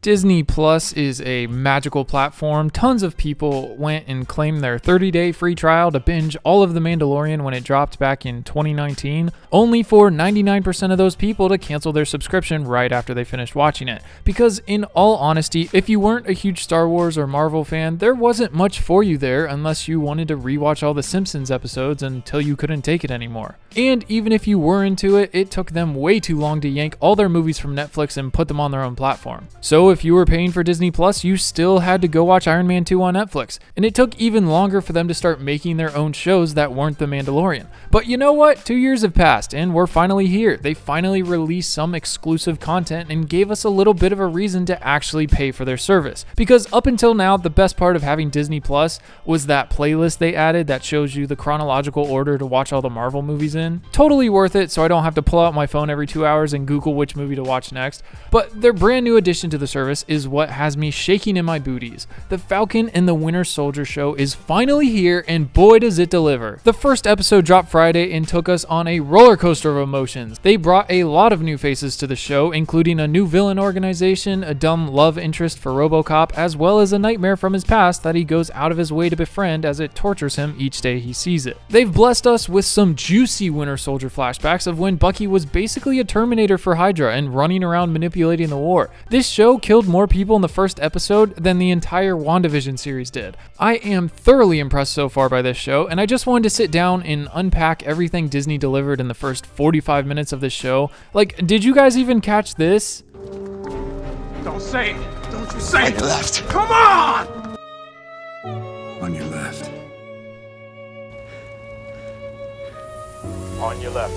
Disney Plus is a magical platform. Tons of people went and claimed their 30-day free trial to binge all of The Mandalorian when it dropped back in 2019, only for 99% of those people to cancel their subscription right after they finished watching it. Because in all honesty, if you weren't a huge Star Wars or Marvel fan, there wasn't much for you there unless you wanted to rewatch all the Simpsons episodes until you couldn't take it anymore. And even if you were into it, it took them way too long to yank all their movies from Netflix and put them on their own platform. So if you were paying for Disney Plus, you still had to go watch Iron Man 2 on Netflix. And it took even longer for them to start making their own shows that weren't The Mandalorian. But you know what? 2 years have passed and we're finally here. They finally released some exclusive content and gave us a little bit of a reason to actually pay for their service. Because up until now, the best part of having Disney Plus was that playlist they added that shows you the chronological order to watch all the Marvel movies in. Totally worth it, so I don't have to pull out my phone every 2 hours and Google which movie to watch next. But their brand new addition to the service is what has me shaking in my booties. The Falcon and the Winter Soldier show is finally here, and boy does it deliver. The first episode dropped Friday and took us on a roller coaster of emotions. They brought a lot of new faces to the show, including a new villain organization, a dumb love interest for RoboCop, as well as a nightmare from his past that he goes out of his way to befriend as it tortures him each day he sees it. They've blessed us with some juicy Winter Soldier flashbacks of when Bucky was basically a Terminator for Hydra and running around manipulating the war. This show killed more people in the first episode than the entire Wandavision series did. I am thoroughly impressed so far by this show, and I just wanted to sit down and unpack everything Disney delivered in the first 45 minutes of this show. Like, did you guys even catch this? Don't say it! Don't you say it! On your left. Come on! On your left. On your left.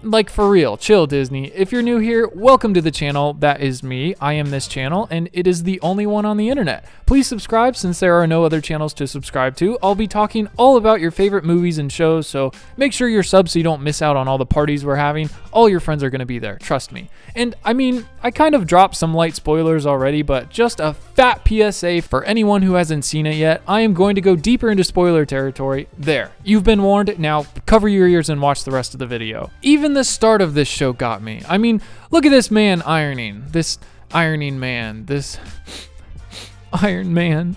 Like, for real, chill, Disney. If you're new here, welcome to the channel. That is me. I am this channel, and it is the only one on the internet. Please subscribe since there are no other channels to subscribe to. I'll be talking all about your favorite movies and shows, so make sure you're subbed so you don't miss out on all the parties we're having. All your friends are going to be there, trust me. And I mean, I kind of dropped some light spoilers already, but just a fat PSA for anyone who hasn't seen it yet. I am going to go deeper into spoiler territory. There, you've been warned. Now cover your ears and watch the rest of the video. Even the start of this show got me. I mean, look at this man ironing. This ironing man. This Iron Man.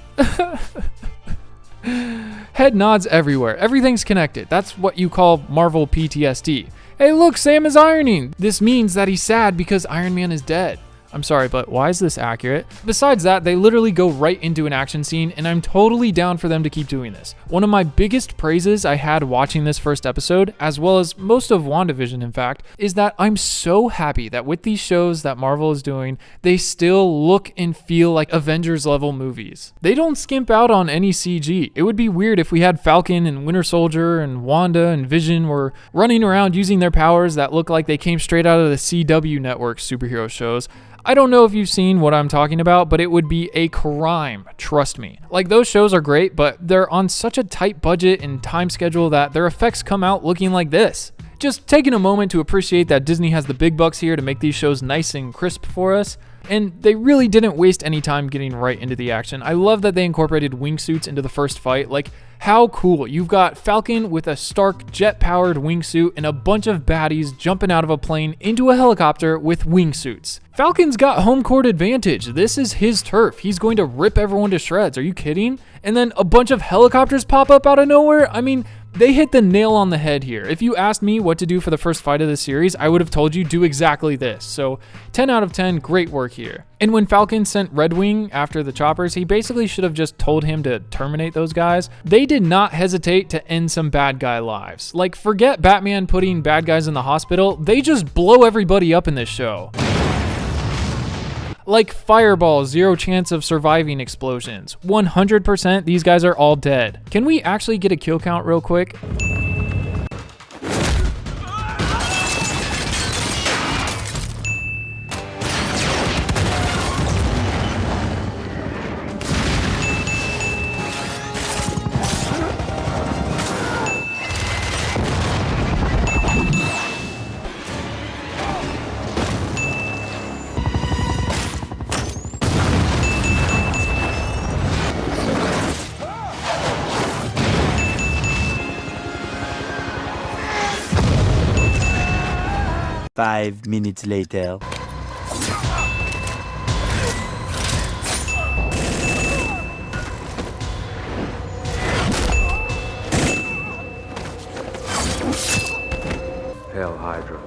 Head nods everywhere. Everything's connected. That's what you call Marvel PTSD. Hey, look, Sam is ironing. This means that he's sad because Iron Man is dead. I'm sorry, but why is this accurate? Besides that, they literally go right into an action scene, and I'm totally down for them to keep doing this. One of my biggest praises I had watching this first episode, as well as most of WandaVision in fact, is that I'm so happy that with these shows that Marvel is doing, they still look and feel like Avengers level movies. They don't skimp out on any CG. It would be weird if we had Falcon and Winter Soldier and Wanda and Vision were running around using their powers that look like they came straight out of the CW network superhero shows. I don't know if you've seen what I'm talking about, but it would be a crime, trust me. Like, those shows are great, but they're on such a tight budget and time schedule that their effects come out looking like this. Just taking a moment to appreciate that Disney has the big bucks here to make these shows nice and crisp for us. And they really didn't waste any time getting right into the action. I love that they incorporated wingsuits into the first fight. Like, how cool. You've got Falcon with a Stark jet-powered wingsuit and a bunch of baddies jumping out of a plane into a helicopter with wingsuits. Falcon's got home court advantage. This is his turf. He's going to rip everyone to shreds. Are you kidding? And then a bunch of helicopters pop up out of nowhere? I mean, they hit the nail on the head here. If you asked me what to do for the first fight of the series, I would have told you do exactly this. So 10 out of 10, great work here. And when Falcon sent Red Wing after the choppers, he basically should have just told him to terminate those guys. They did not hesitate to end some bad guy lives. Like, forget Batman putting bad guys in the hospital. They just blow everybody up in this show. Like Fireball, 0 chance of surviving explosions. 100% these guys are all dead. Can we actually get a kill count real quick? 5 minutes later. Hail Hydra.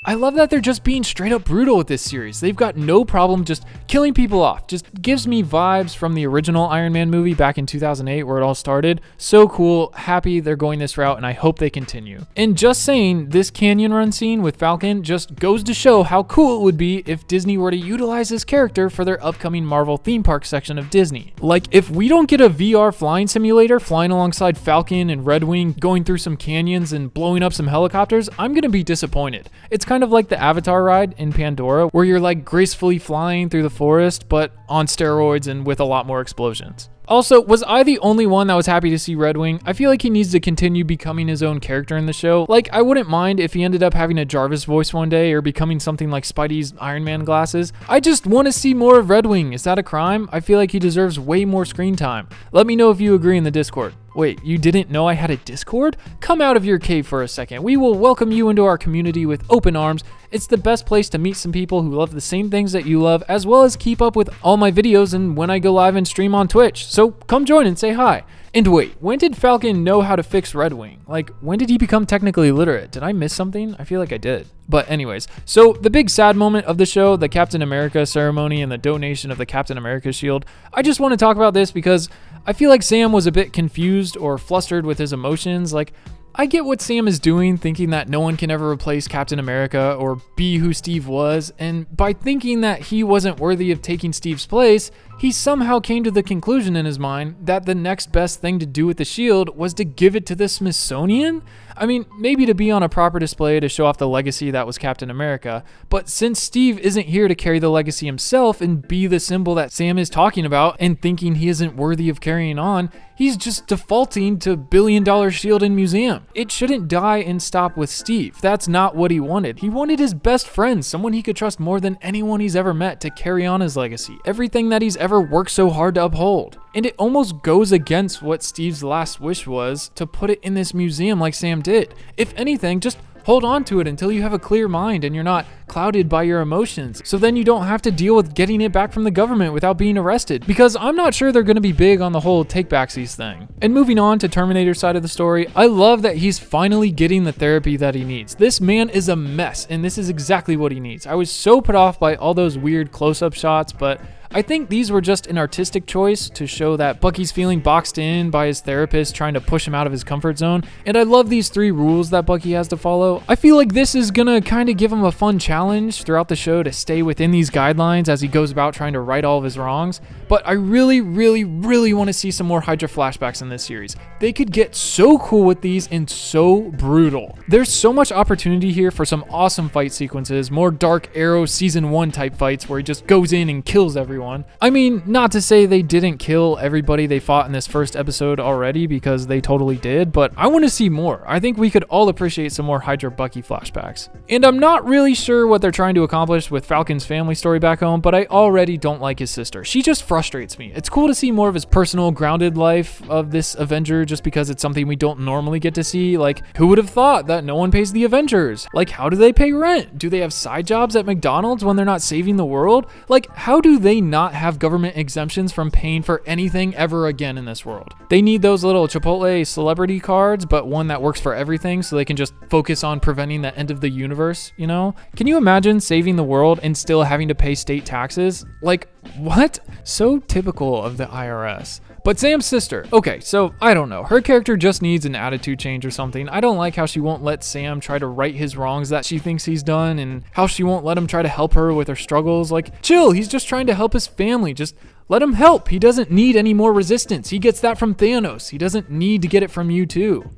I love that they're just being straight up brutal with this series. They've got no problem just killing people off. Just gives me vibes from the original Iron Man movie back in 2008 where it all started. So cool, happy they're going this route, and I hope they continue. And just saying, this canyon run scene with Falcon just goes to show how cool it would be if Disney were to utilize this character for their upcoming Marvel theme park section of Disney. Like, if we don't get a VR flying simulator flying alongside Falcon and Red Wing going through some canyons and blowing up some helicopters, I'm gonna be disappointed. It's kind of like the Avatar ride in Pandora, where you're like gracefully flying through the forest, but on steroids and with a lot more explosions. Also, was I the only one that was happy to see Red Wing? I feel like he needs to continue becoming his own character in the show. Like, I wouldn't mind if he ended up having a Jarvis voice one day or becoming something like Spidey's Iron Man glasses. I just want to see more of Red Wing. Is that a crime? I feel like he deserves way more screen time. Let me know if you agree in the Discord. Wait, you didn't know I had a Discord? Come out of your cave for a second. We will welcome you into our community with open arms. It's the best place to meet some people who love the same things that you love, as well as keep up with all my videos and when I go live and stream on Twitch. So come join and say hi. And wait, when did Falcon know how to fix Red Wing? Like, when did he become technically literate? Did I miss something? I feel like I did. But anyways, so the big sad moment of the show, the Captain America ceremony and the donation of the Captain America shield, I just want to talk about this because I feel like Sam was a bit confused or flustered with his emotions. Like, I get what Sam is doing, thinking that no one can ever replace Captain America or be who Steve was, and by thinking that he wasn't worthy of taking Steve's place, he somehow came to the conclusion in his mind that the next best thing to do with the shield was to give it to the Smithsonian? I mean, maybe to be on a proper display to show off the legacy that was Captain America, but since Steve isn't here to carry the legacy himself and be the symbol that Sam is talking about and thinking he isn't worthy of carrying on, he's just defaulting to billion-dollar shield and museum. It shouldn't die and stop with Steve. That's not what he wanted. He wanted his best friend, someone he could trust more than anyone he's ever met, to carry on his legacy, everything that he's ever worked so hard to uphold. And it almost goes against what Steve's last wish was, to put it in this museum like Sam did. If anything, just hold on to it until you have a clear mind and you're not clouded by your emotions, so then you don't have to deal with getting it back from the government without being arrested, because I'm not sure they're going to be big on the whole take backsies thing. And moving on to Terminator's side of the story, I love that he's finally getting the therapy that he needs. This man is a mess, and this is exactly what he needs. I was so put off by all those weird close-up shots, but I think these were just an artistic choice to show that Bucky's feeling boxed in by his therapist trying to push him out of his comfort zone. And I love these 3 rules that Bucky has to follow. I feel like this is gonna kind of give him a fun challenge throughout the show to stay within these guidelines as he goes about trying to right all of his wrongs. But I really want to see some more Hydra flashbacks in this series. They could get so cool with these and so brutal. There's so much opportunity here for some awesome fight sequences, more Dark Arrow season 1 type fights where he just goes in and kills everyone. I mean, not to say they didn't kill everybody they fought in this first episode already, because they totally did, but I want to see more. I think we could all appreciate some more Hydra Bucky flashbacks. And I'm not really sure what they're trying to accomplish with Falcon's family story back home, but I already don't like his sister. She just frustrates me. It's cool to see more of his personal, grounded life of this Avenger, just because it's something we don't normally get to see. Like, who would have thought that no one pays the Avengers? Like, how do they pay rent? Do they have side jobs at McDonald's when they're not saving the world? Like, how do they not have government exemptions from paying for anything ever again in this world? They need those little Chipotle celebrity cards, but one that works for everything, so they can just focus on preventing the end of the universe, you know? Can you imagine saving the world and still having to pay state taxes? Like, what? So typical of the IRS. But Sam's sister, okay, so I don't know. Her character just needs an attitude change or something. I don't like how she won't let Sam try to right his wrongs that she thinks he's done, and how she won't let him try to help her with her struggles. Like, chill, he's just trying to help his family. Just let him help. He doesn't need any more resistance. He gets that from Thanos. He doesn't need to get it from you too.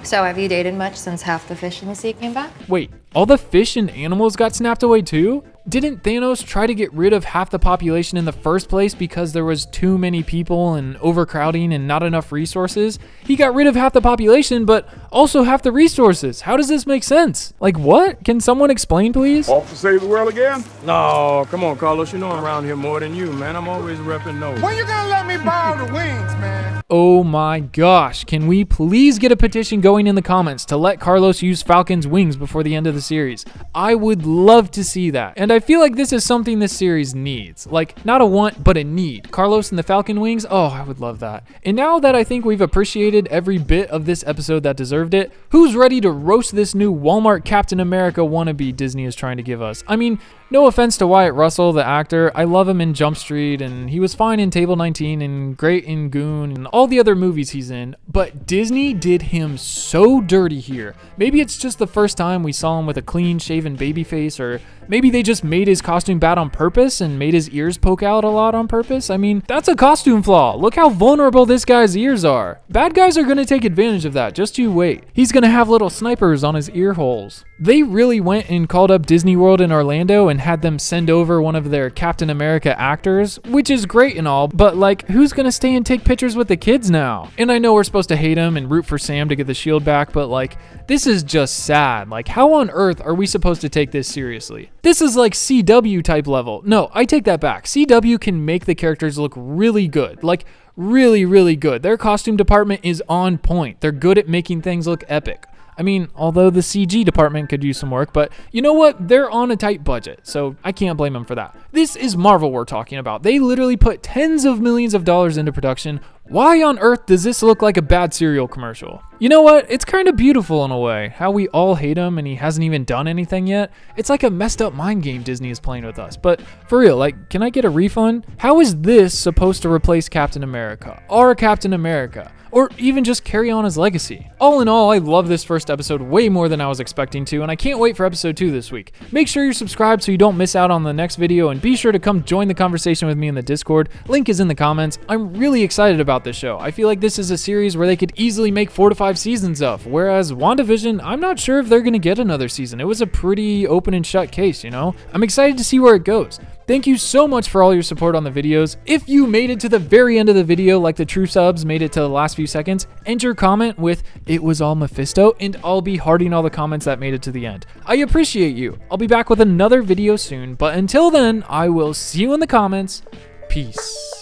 So have you dated much since half the fish in the sea came back? Wait, all the fish and animals got snapped away too? Didn't Thanos try to get rid of half the population in the first place because there was too many people and overcrowding and not enough resources? He got rid of half the population, but also half the resources. How does this make sense? Like, what? Can someone explain, please? Off to save the world again? No, come on, Carlos. You know I'm around here more than you, man. I'm always repping no. When you gonna let me borrow the wings, man? Oh my gosh, can we please get a petition going in the comments to let Carlos use Falcon's wings before the end of the series? I would love to see that. And I feel like this is something this series needs. Like, not a want, but a need. Carlos and the Falcon wings, oh, I would love that. And now that I think we've appreciated every bit of this episode that deserved it, who's ready to roast this new Walmart Captain America wannabe Disney is trying to give us? I mean, no offense to Wyatt Russell, the actor. I love him in Jump Street, and he was fine in Table 19 and great in Goon and all the other movies he's in, but Disney did him so dirty here. Maybe it's just the first time we saw him with a clean-shaven baby face, or maybe they just made his costume bad on purpose and made his ears poke out a lot on purpose. I mean, that's a costume flaw. Look how vulnerable this guy's ears are. Bad guys are going to take advantage of that. Just you wait. He's going to have little snipers on his ear holes. They really went and called up Disney World in Orlando and had them send over one of their Captain America actors, which is great and all, but like, who's going to stay and take pictures with the kids now? And I know we're supposed to hate him and root for Sam to get the shield back, but like, this is just sad. Like, how on earth are we supposed to take this seriously? This is like CW type level. No, I take that back. CW can make the characters look really good. Like, really, really good. Their costume department is on point. They're good at making things look epic. I mean, although the CG department could use some work, but you know what? They're on a tight budget, so I can't blame them for that. This is Marvel we're talking about. They literally put tens of millions of dollars into production. Why on earth does this look like a bad cereal commercial? You know what? It's kind of beautiful in a way. How we all hate him and he hasn't even done anything yet. It's like a messed up mind game Disney is playing with us. But for real, like, can I get a refund? How is this supposed to replace Captain America? Our Captain America? Or even just carry on his legacy? All in all, I love this first episode way more than I was expecting to, and I can't wait for episode 2 this week. Make sure you're subscribed so you don't miss out on the next video, and be sure to come join the conversation with me in the Discord. Link is in the comments. I'm really excited about this show. I feel like this is a series where they could easily make 4 to 5 seasons of, whereas Wandavision, I'm not sure if they're going to get another season. It was a pretty open and shut case, you know? I'm excited to see where it goes. Thank you so much for all your support on the videos. If you made it to the very end of the video, like the true subs made it to the last few seconds, enter comment with "It was all Mephisto," and I'll be hearting all the comments that made it to the end. I appreciate you. I'll be back with another video soon, but until then, I will see you in the comments. Peace.